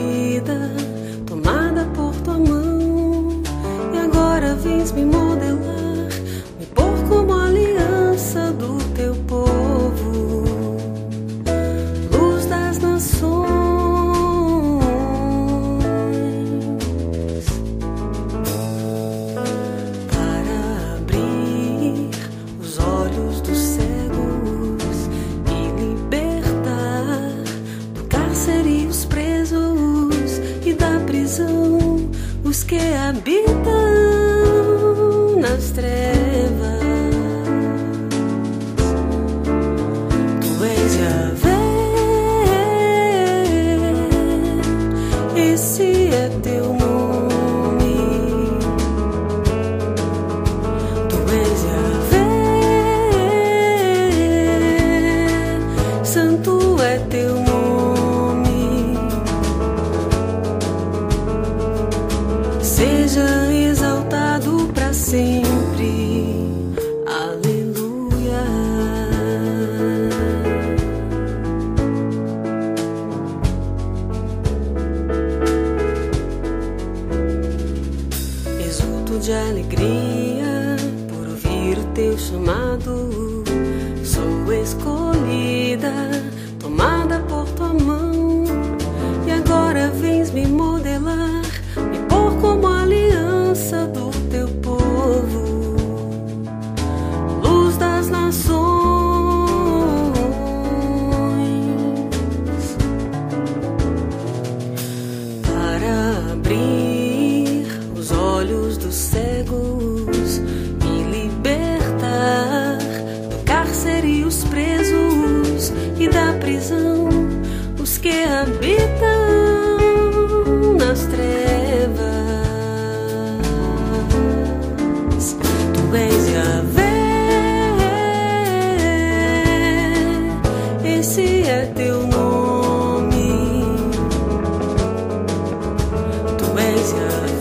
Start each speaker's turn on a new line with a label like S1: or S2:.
S1: escolhida, tomada por tua mão, e agora vens me modelar, me pôr como aliança do teu povo, luz das nações, para abrir os olhos dos cegos e libertar do cárcere os presos e da prisão os que habitam nas trevas. Tu és Yahvé, esse é teu nome. Tu és Yahvé, santo é teu nome. Seja exaltado para sempre. Aleluia. Exulto de alegria por ouvir o teu chamado. Sou escolhida, tomada por tua mão, e agora vens me modelar, me pôr como aliança do teu povo, luz das nações, para abrir os olhos dos cegos e libertar do cárcere os presos e da prisão os que habitam nas trevas. Tu és Yahvé, esse é teu nome. Tu és Yahvé,